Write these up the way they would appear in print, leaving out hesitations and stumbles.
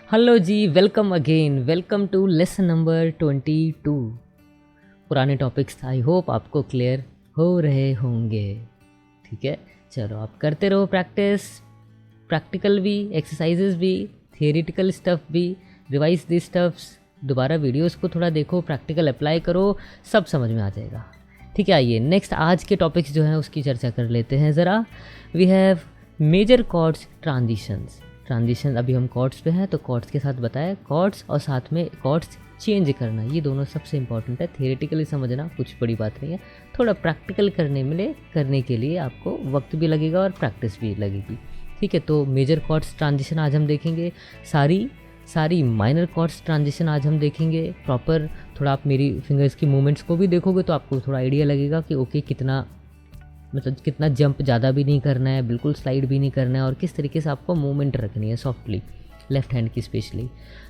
Hello जी, welcome again, welcome to lesson number 22। पुराने topics I hope आपको clear हो रहे होंगे। ठीक है, चलो आप करते रहो प्रैक्टिस, प्रैक्टिकल भी, एक्सरसाइजेस भी, थियोरिटिकल स्टफ भी, रिवाइज दी स्टफ्स, दोबारा वीडियोस को थोड़ा देखो, प्रैक्टिकल अप्लाई करो, सब समझ में आ जाएगा। ठीक है, आइए नेक्स्ट आज के टॉपिक्स जो हैं उसकी चर्चा कर लेते हैं ज़रा। We have major chords transitions. Transition अभी हम कॉर्ड्स पे हैं तो कॉर्ड्स के साथ बताया, कॉर्ड्स और साथ में कॉर्ड्स चेंज करना, ये दोनों सबसे इंपॉर्टेंट है। थियोरेटिकली समझना कुछ बड़ी बात नहीं है, थोड़ा प्रैक्टिकल करने के लिए आपको वक्त भी लगेगा और प्रैक्टिस भी लगेगी। ठीक है, तो मेजर कॉर्ड्स ट्रांजिशन आज हम देखेंगे, सारी माइनर कॉर्ड्स ट्रांजिशन आज हम देखेंगे प्रॉपर। थोड़ा आप मेरी फिंगर्स की मूवमेंट्स को भी देखोगे तो आपको थोड़ा आइडिया लगेगा कि ओके कितना जंप ज़्यादा भी नहीं करना है, बिल्कुल स्लाइड भी नहीं करना है, और किस तरीके से आपको मूवमेंट रखनी है सॉफ्टली, लेफ्ट हैंड की स्पेशली।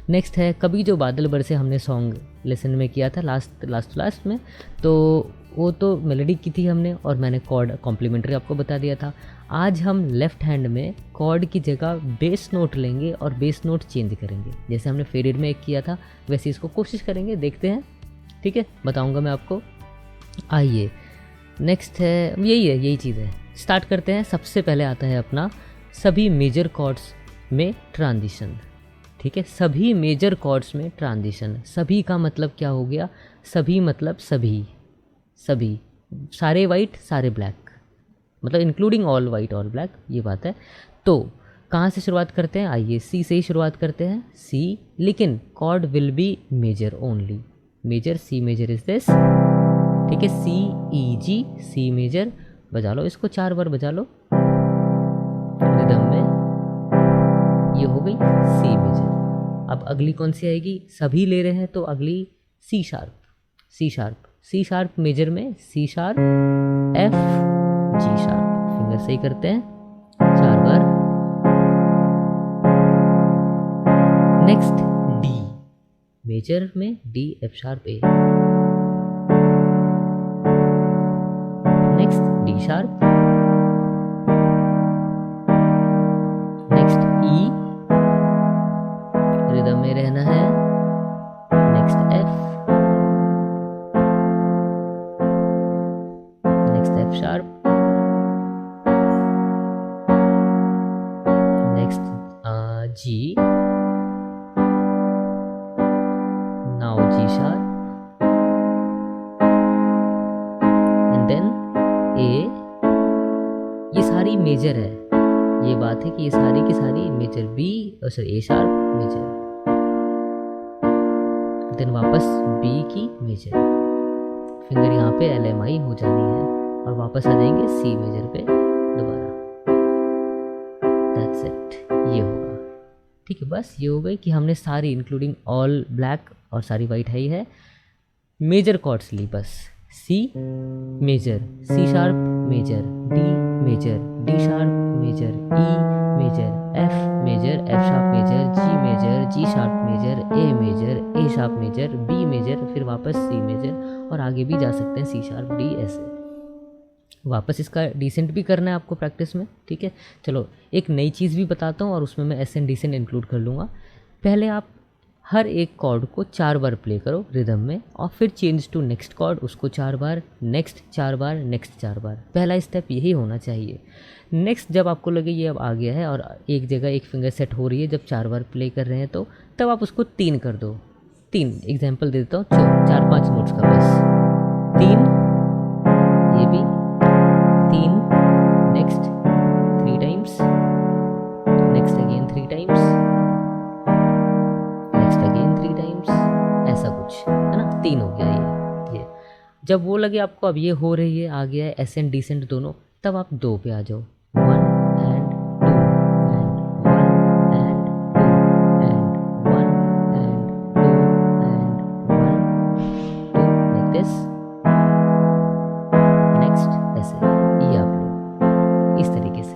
नेक्स्ट है कभी जो बादल बरसे, हमने सॉन्ग लेसन में किया था लास्ट में, तो वो तो मेलोडी की थी हमने और मैंने कॉर्ड कॉम्प्लीमेंट्री आपको बता दिया था। आज हम लेफ़्ट हैंड में कॉर्ड की जगह बेस नोट लेंगे और बेस नोट चेंज करेंगे, जैसे हमने फेडेड में एक किया था वैसे इसको कोशिश करेंगे, देखते हैं। ठीक है, बताऊंगा मैं आपको। आइए नेक्स्ट है, यही चीज़ है, स्टार्ट करते हैं। सबसे पहले आता है अपना सभी मेजर कॉर्ड्स में ट्रांजिशन। ठीक है, सभी मेजर कॉर्ड्स में ट्रांजिशन। सभी का मतलब क्या हो गया? सभी मतलब सभी, सारे वाइट सारे ब्लैक, मतलब including all white all black, ये बात है। तो कहाँ से शुरुआत करते हैं? आइए सी से ही शुरुआत करते हैं। सी, लेकिन chord will be major only. Major, C major is this. ठीक है, सी ई जी, सी मेजर। बजा लो इसको, 4 बार बजा लो रिदम में, ये हो गई सी मेजर। अब अगली कौन सी आएगी? सभी ले रहे हैं तो अगली C sharp, C sharp major में, C sharp F G sharp, finger से ही करते हैं 4 बार। नेक्स्ट डी मेजर में, D F sharp A, next D sharp, next E, rhythm में रहना है, next F, next F sharp, next G, now G sharp, and then A. ये सारी मेजर है, ये बात है कि ये सारी की सारी major. B A sharp major, then वापस बी की मेजर, फिंगर यहाँ पे एल एम आई हो जानी है और वापस आ जाएंगे सी मेजर पे दोबारा। दैट्स इट, ये होगा। ठीक है, बस ये हो गई कि हमने सारी इंक्लूडिंग ऑल ब्लैक और सारी वाइट है ही है मेजर कॉर्ड्स ली बस। C major, C sharp major, D major, D sharp major, E major, F major, F sharp major, G major, G sharp major, A major, A sharp major, B major, फिर वापस सी major, और आगे भी जा सकते हैं सी शार्प डी, ऐसे वापस इसका डिसेंट भी करना है आपको प्रैक्टिस में। ठीक है, चलो एक नई चीज़ भी बताता हूँ और उसमें मैं एसेंट डिसेंट इंक्लूड कर लूँगा। पहले आप हर एक कॉर्ड को 4 बार प्ले करो रिदम में, और फिर चेंज टू नेक्स्ट कॉर्ड, उसको 4 बार, नेक्स्ट 4 बार, नेक्स्ट 4 बार। पहला स्टेप यही होना चाहिए। नेक्स्ट जब आपको लगे ये अब आ गया है और एक जगह एक फिंगर सेट हो रही है, जब 4 बार प्ले कर रहे हैं तो तब आप उसको 3 कर दो। 3 एग्जाम्पल दे देता हूँ, 4-5 नोट्स का बस। 3, ये भी 3, next 3 times, next again 3 times, next again 3 times, ऐसा कुछ है ना। 3 हो गया ये। जब वो लगे आपको अब ये हो रही है, आ गया है एसेंट डिसेंट दोनों, तब आप 2 पे आ जाओ। 1 and 2 and 1 and 2 and 1 and 2 and 1 2 like this। Next ऐसे, ये आप लो इस तरीके से।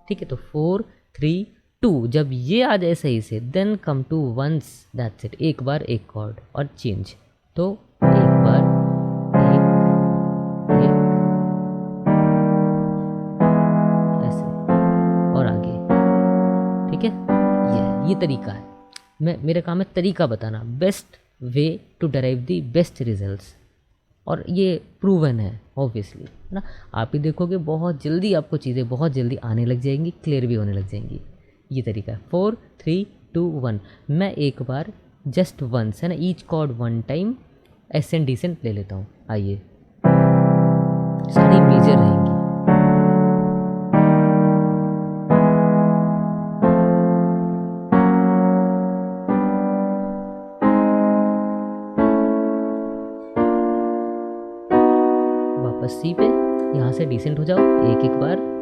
ठीक है, तो 4 3 2, जब ये आ जाए सही से, then come to once, that's it. एक बार एक कॉर्ड और चेंज, तो एक बार एक एक ऐसे और आगे। ठीक है, ये तरीका है। मेरा काम है तरीका बताना, best way to drive the best results, और ये प्रूवन है ऑब्वियसली, है ना। आप ही देखोगे बहुत जल्दी आपको चीज़ें बहुत जल्दी आने लग जाएंगी, क्लियर भी होने लग जाएंगी। ये तरीका है 4 3 2 1। मैं एक बार जस्ट वंस, है ना, each chord one time ascent descent ले लेता हूँ। आइए, सारी मेजर रहेंगी। वापस सी पे, यहाँ से डिसेंट हो जाओ एक एक बार।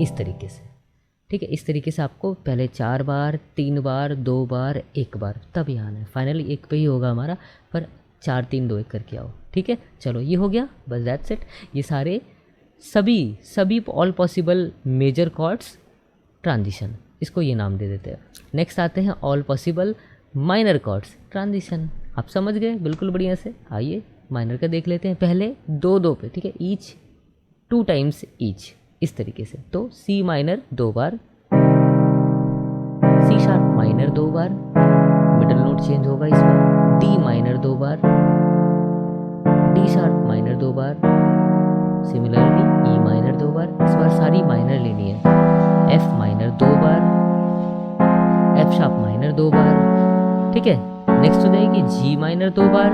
इस तरीके से, ठीक है। इस तरीके से आपको पहले 4 बार, 3 बार, 2 बार, 1 बार, तब यहाँ आना है। फाइनली एक पे ही होगा हमारा, पर 4 3 2 1 करके आओ, ठीक है। चलो ये हो गया, बस दैट्स इट। ये सारे सभी all possible major chords transition, इसको ये नाम दे देते हैं। नेक्स्ट आते हैं all possible minor chords transition. आप समझ गए बिल्कुल बढ़िया से। आइए माइनर का देख लेते हैं, पहले 2 2 पे, ठीक है, ईच 2 टाइम्स ईच, इस तरीके से। तो सी माइनर 2 बार, सी शार्प माइनर 2 बार, मिडल नोट चेंज होगा इस बार, डी माइनर 2 बार, डी शार्प माइनर 2 बार, सिमिलरली ई माइनर 2 बार। इस बार सारी माइनर लेनी है। एफ माइनर 2 बार, एफ शार्प माइनर 2 बार, ठीक है। नेक्स्ट हो जाएगी जी माइनर 2 बार,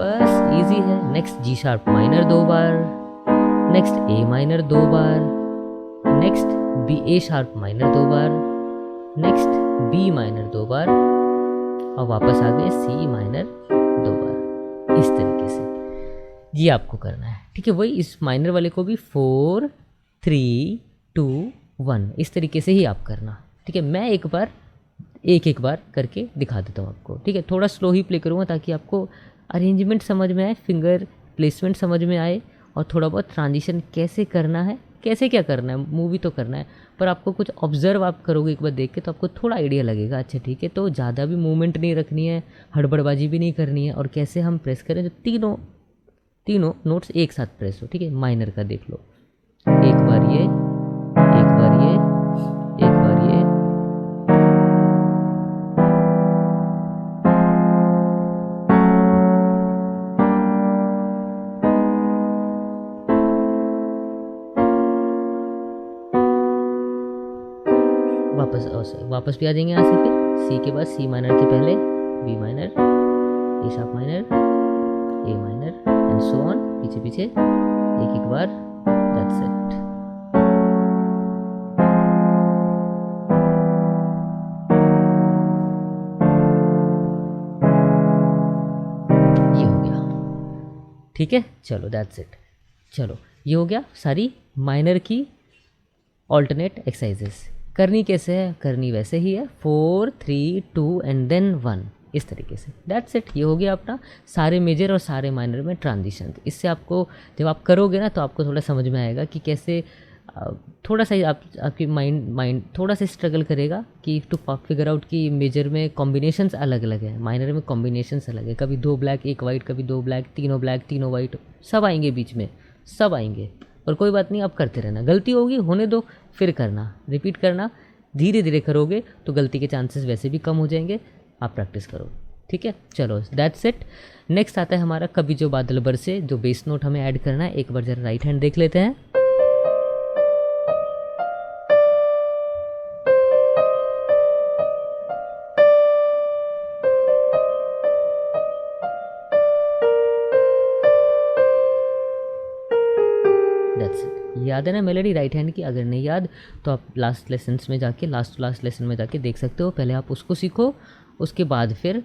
बस इजी है। नेक्स्ट जी शार्प माइनर 2 बार, नेक्स्ट ए माइनर 2 बार, next B A sharp minor 2 बार, नेक्स्ट बी माइनर 2 बार, और वापस आ गए सी माइनर 2 बार, इस तरीके से ये आपको करना है, ठीक है। वही इस माइनर वाले को भी 4 3 2 1 इस तरीके से ही आप करना, ठीक है। मैं एक बार करके दिखा देता हूँ आपको, ठीक है। थोड़ा स्लो ही प्ले करूँगा ताकि आपको अरेंजमेंट समझ में आए, फिंगर प्लेसमेंट समझ में आए, और थोड़ा बहुत ट्रांजिशन कैसे करना है, कैसे क्या करना है, मूवी तो करना है, पर आपको कुछ ऑब्जर्व आप करोगे एक बार देख के तो आपको थोड़ा आइडिया लगेगा। अच्छा ठीक है, तो ज़्यादा भी मूवमेंट नहीं रखनी है, हड़बड़बाजी भी नहीं करनी है, और कैसे हम प्रेस करें जो तीनों नोट्स एक साथ प्रेस हो, ठीक है। माइनर का देख लो, एक बार ये, एक बार ये, एक बार ये, वापस भी आ जाएंगे यहाँ से। फिर सी के बाद सी माइनर के पहले B minor, A sharp minor, A minor, and so on, पीछे पीछे एक एक बार, दैट्स इट। ये हो गया, ठीक है। चलो दैट्स इट। चलो ये हो गया सारी माइनर की ऑल्टरनेट एक्सरसाइजेस। करनी कैसे है, करनी वैसे ही है, 4 3 2 एंड देन 1, इस तरीके से। That's it. ये हो गया अपना सारे मेजर और सारे माइनर में ट्रांजिशन। इससे आपको जब आप करोगे ना तो आपको थोड़ा समझ में आएगा कि कैसे, थोड़ा सा आपकी माइंड थोड़ा सा स्ट्रगल करेगा कि टू फिगर आउट कि मेजर में कॉम्बिनेशंस अलग अलग हैं, माइनर में कॉम्बिनेशंस अलग है। कभी 2 ब्लैक 1 वाइट, कभी 2 ब्लैक तीनों वाइट, सब आएंगे बीच में, सब आएंगे। और कोई बात नहीं, आप करते रहना, गलती होगी होने दो, फिर करना, रिपीट करना, धीरे धीरे करोगे तो गलती के चांसेस वैसे भी कम हो जाएंगे। आप प्रैक्टिस करो, ठीक है। चलो दैट्स इट। नेक्स्ट आता है हमारा कभी जो बादल बरसे, जो बेस नोट हमें ऐड करना है। एक बार जरा राइट हैंड देख लेते हैं। याद है ना मेलोडी राइट हैंड की? अगर नहीं याद तो आप लास्ट लेसन में जाके देख सकते हो। पहले आप उसको सीखो, उसके बाद फिर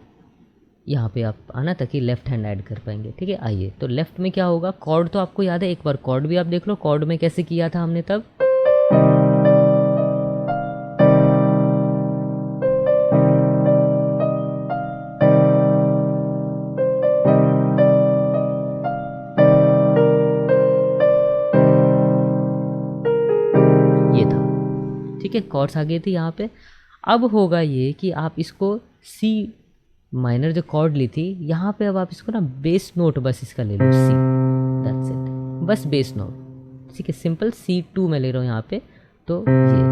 यहाँ पे आप आना ताकि लेफ्ट हैंड ऐड कर पाएंगे, ठीक है। आइए, तो लेफ्ट में क्या होगा, कॉर्ड तो आपको याद है, एक बार कॉर्ड भी आप देख लो, कॉर्ड में कैसे किया था हमने तब। ठीक है, कॉर्ड्स आ गई थी यहाँ पे। अब होगा ये कि आप इसको सी माइनर जो कॉर्ड ली थी यहाँ पे अब आप इसको ना बेस नोट बस इसका ले लो सी, दैट्स इट, बस बेस नोट, ठीक है, सिंपल C2 में ले रहा हूँ यहाँ पे। तो ये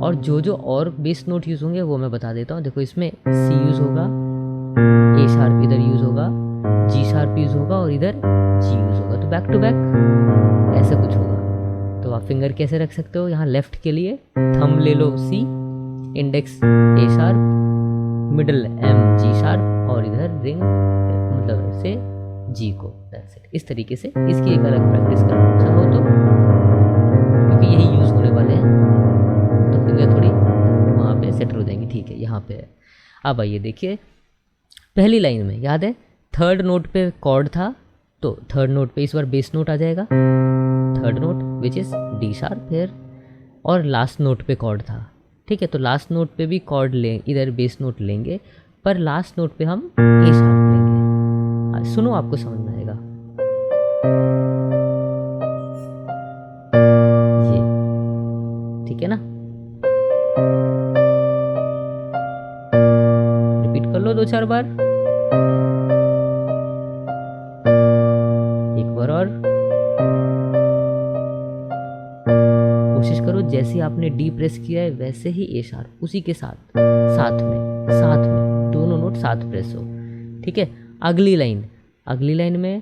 और जो और बेस नोट यूज़ होंगे वो मैं बता देता हूँ। देखो इसमें सी यूज़ होगा, ए शार्प इधर यूज़ होगा, जी शार्प यूज़ होगा और इधर जी यूज़ होगा। तो बैक टू बैक ऐसा कुछ होगा। तो आप फिंगर कैसे रख सकते हो, यहाँ लेफ्ट के लिए थंब ले लो C, index A sharp, middle एम जी शार्प और इधर रिंग मतलब से जी को, दैट्स इट। इस तरीके से इसकी एक अलग प्रैक्टिस करना चाहो तो, क्योंकि यही यूज़ होने वाले हैं तो फिंगर थोड़ी वहाँ पे सेट हो जाएंगी, ठीक है। यहाँ पे है। अब आइए देखिए पहली लाइन में याद है थर्ड नोट पे कॉर्ड था, तो थर्ड नोट पे इस बार बेस नोट आ जाएगा, third note which is D sharp here, और लास्ट नोट पे कॉर्ड था, ठीक है। तो लास्ट नोट पे भी कॉर्ड ले, इधर बेस नोट लेंगे, पर लास्ट नोट पे हम ए शार्प लेंगे। सुनो आपको समझ में आएगा। ये ठीक है ना, रिपीट कर लो 2-4 बार, एक बार और कोशिश करो जैसे आपने डी प्रेस किया है वैसे ही ए शार्प उसी के साथ साथ में दोनों नोट साथ प्रेस हो, ठीक है। अगली लाइन में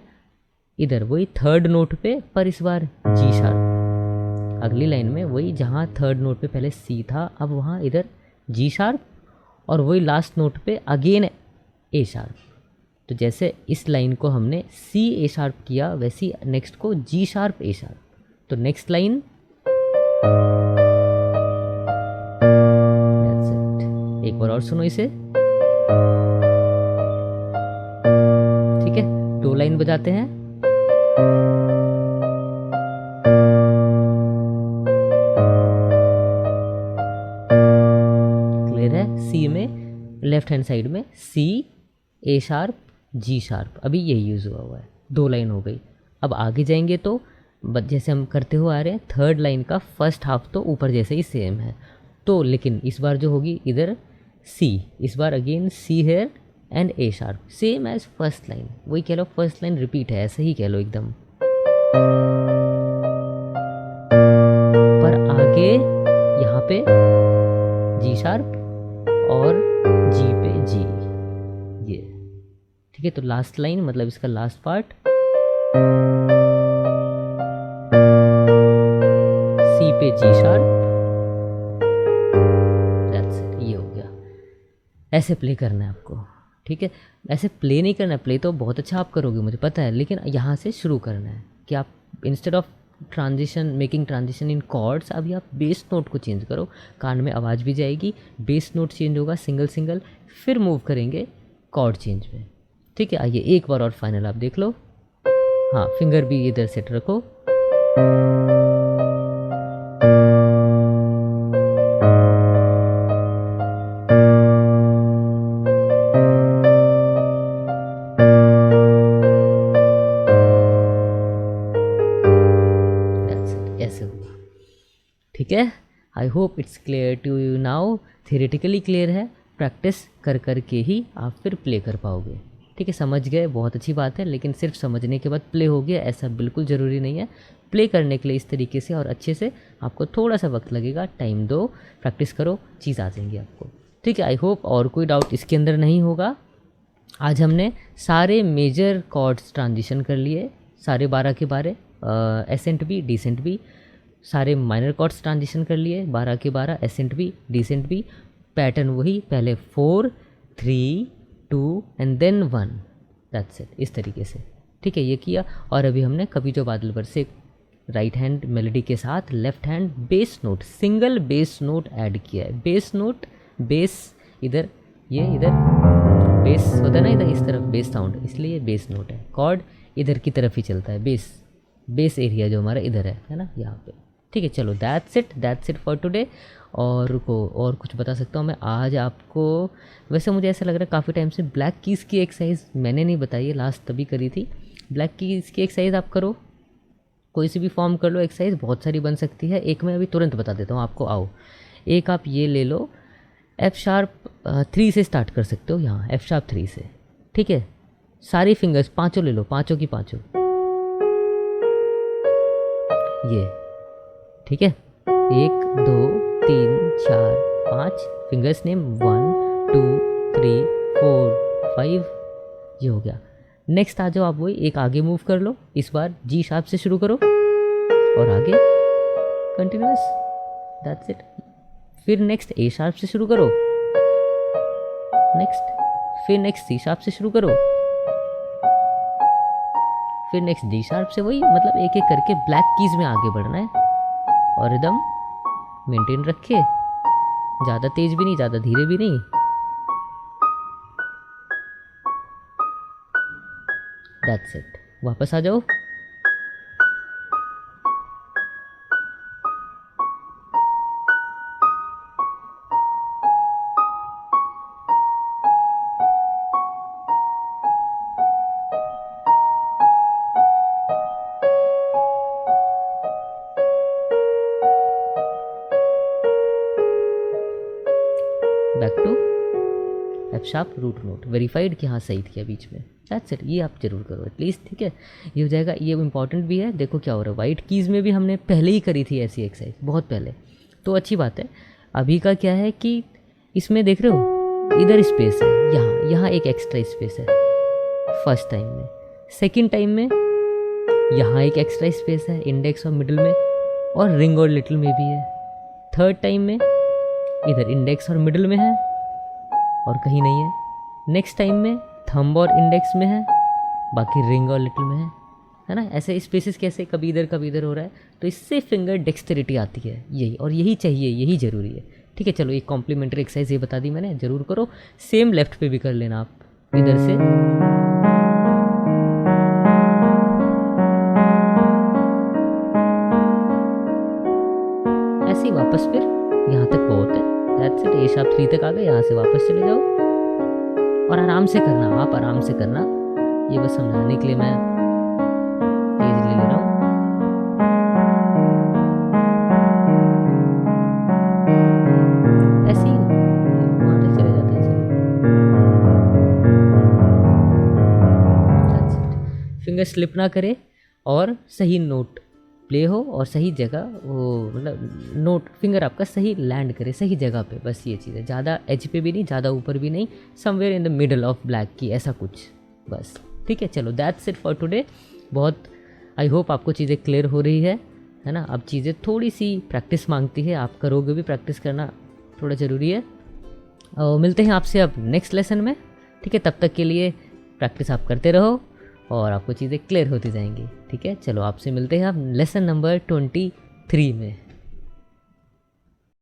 इधर वही थर्ड नोट पे पर इस बार जी शार्प, अगली लाइन में वही जहाँ थर्ड नोट पे पहले सी था अब वहाँ इधर जी शार्प, और वही लास्ट नोट पे अगेन ए शार्प। तो जैसे इस लाइन को हमने सी ए शार्प किया वैसी नेक्स्ट को जी शार्प ए शार्प। तो नेक्स्ट लाइन एक बार और सुनो इसे, ठीक है। 2 लाइन बजाते हैं, क्लियर है। सी में लेफ्ट हैंड साइड में सी ए शार्प जी शार्प, अभी यही यूज हुआ है। 2 लाइन हो गई। अब आगे जाएंगे तो जैसे हम करते हुए आ रहे हैं थर्ड लाइन का फर्स्ट हाफ तो ऊपर जैसे ही सेम है, तो लेकिन इस बार जो होगी इधर सी, इस बार again C here and A sharp same as first line, वही कह लो फर्स्ट लाइन रिपीट है, ऐसे ही कह लो एकदम। पर आगे यहाँ पे जी शार्प और जी पे जी, ये ठीक है। तो लास्ट लाइन मतलब इसका लास्ट पार्ट सी पे जी शार्प, दैट्स इट, ये हो गया। ऐसे प्ले करना है आपको, ठीक है। ऐसे प्ले नहीं करना है, प्ले तो बहुत अच्छा आप करोगे मुझे पता है, लेकिन यहाँ से शुरू करना है कि आप instead of making transition in chords अभी आप बेस नोट को चेंज करो, कान में आवाज़ भी जाएगी, बेस नोट चेंज होगा सिंगल, फिर मूव करेंगे कॉर्ड चेंज में, ठीक है। आइए एक बार और फाइनल आप देख लो। हाँ, फिंगर भी इधर सेट रखो, ऐसे होगा, ठीक है। I hope it's clear to you now. Theoretically clear है, प्रैक्टिस कर कर के ही आप फिर प्ले कर पाओगे, ठीक है। समझ गए, बहुत अच्छी बात है, लेकिन सिर्फ समझने के बाद प्ले हो गया ऐसा बिल्कुल ज़रूरी नहीं है। प्ले करने के लिए इस तरीके से और अच्छे से आपको थोड़ा सा वक्त लगेगा, टाइम दो, प्रैक्टिस करो, चीज़ आ जाएंगी आपको, ठीक है। आई होप और कोई डाउट इसके अंदर नहीं होगा। आज हमने सारे मेजर कॉर्ड्स ट्रांजिशन कर लिए, सारे 12 के 12, एसेंट भी डिसेंट भी। सारे माइनर कॉर्ड्स ट्रांजिशन कर लिए 12 के 12, एसेंट भी डिसेंट भी। पैटर्न वही, पहले 4 3 2 एंड देन 1, दैट्स इट, इस तरीके से, ठीक है। ये किया, और अभी हमने कभी जो बादल पर से राइट हैंड मेलोडी के साथ left hand base note, single base note add किया है। बेस नोट, बेस इधर, ये इधर बेस होता है ना, इधर इस तरफ बेस साउंड, इसलिए बेस नोट है। कॉर्ड इधर की तरफ ही चलता है, बेस एरिया जो हमारा इधर है ना, यहाँ पे, ठीक है। चलो दैट्स इट फॉर टुडे। और कुछ बता सकता हूँ मैं आज आपको, वैसे मुझे ऐसा लग रहा है काफ़ी टाइम से ब्लैक कीज़ की एक्सरसाइज मैंने नहीं बताई है, लास्ट तभी करी थी। ब्लैक कीज़ की एक्सरसाइज आप करो, कोई सी भी फॉर्म कर लो, एक्सरसाइज बहुत सारी बन सकती है। एक मैं अभी तुरंत बता देता हूँ आपको, आओ। एक आप ये ले लो, एफ शार्प 3 से स्टार्ट कर सकते हो, यहाँ एफ शार्प 3 से, ठीक है। सारी फिंगर्स पांचों ले लो, पांचों की पांचों, ये, ठीक है। 1 2 3 4 5 फिंगर्स नेम 1 2 3 4 5, ये हो गया। नेक्स्ट आ जाओ आप, वही एक आगे मूव कर लो, इस बार जी शार्प से शुरू करो और आगे कंटिन्यूअस, दैट्स इट। फिर नेक्स्ट ए शार्प से शुरू करो, नेक्स्ट, फिर नेक्स्ट सी शार्प से शुरू करो, फिर नेक्स्ट डी शार्प से, वही मतलब एक एक करके ब्लैक कीज में आगे बढ़ना है और रिदम मेंटेन रखे, ज़्यादा तेज भी नहीं ज़्यादा धीरे भी नहीं। That's it. वापस आ जाओ, back to F sharp root note, verified कि हाँ सही किया बीच में, दैट्स इट। ये आप जरूर करो एटलीस्ट, ठीक है। ये हो जाएगा, ये इंपॉर्टेंट भी है। देखो क्या हो रहा है, वाइट कीज़ में भी हमने पहले ही करी थी ऐसी एक्सरसाइज, बहुत पहले, तो अच्छी बात है। अभी का क्या है कि इसमें देख रहे हो इधर स्पेस है, यहाँ यहाँ एक एक्स्ट्रा स्पेस है फर्स्ट टाइम में, सेकेंड टाइम में यहाँ एक एक्स्ट्रा स्पेस है इंडेक्स और मिडिल में, और रिंग और लिटिल में भी है। थर्ड टाइम में इधर इंडेक्स और मिडिल में है और कहीं नहीं है। नेक्स्ट टाइम में थंब और इंडेक्स में है, बाकी रिंग और लिटिल में है ना। ऐसे स्पेसेस कैसे कभी इधर हो रहा है, तो इससे फिंगर डेक्सटेरिटी आती है, यही और यही चाहिए, यही ज़रूरी है, ठीक है। चलो एक कॉम्प्लीमेंट्री एक्सरसाइज ये बता दी मैंने, ज़रूर करो। सेम लेफ्ट पे भी कर लेना आप, इधर से ऐसे ही वापस, फिर यहाँ तक बहुत है, दैट्स इट। ए शार्प 3 तक आ गए, यहाँ से वापस चले जाओ और आराम से करना, आप आराम से करना। ये बस समझाने के लिए मैं तेज ले रहा हूँ। ऐसे ही वहाँ तक चले जाते हैं, चलो। फिंगर स्लिप ना करे और सही नोट प्ले हो और सही जगह, वो मतलब नोट फिंगर आपका सही लैंड करे सही जगह पे, बस ये चीज़ है। ज़्यादा एज पे भी नहीं, ज़्यादा ऊपर भी नहीं, somewhere in the middle of black की, ऐसा कुछ बस, ठीक है। चलो दैट्स इट फॉर टुडे। बहुत आई होप आपको चीज़ें क्लियर हो रही है ना। अब चीज़ें थोड़ी सी प्रैक्टिस मांगती है, आप करोगे भी, प्रैक्टिस करना थोड़ा ज़रूरी है। मिलते हैं आपसे अब नेक्स्ट लेसन में, ठीक है। तब तक के लिए प्रैक्टिस आप करते रहो और आपको चीज़ें क्लियर होती जाएंगी, ठीक है। चलो आपसे मिलते हैं आप लेसन नंबर 23 में।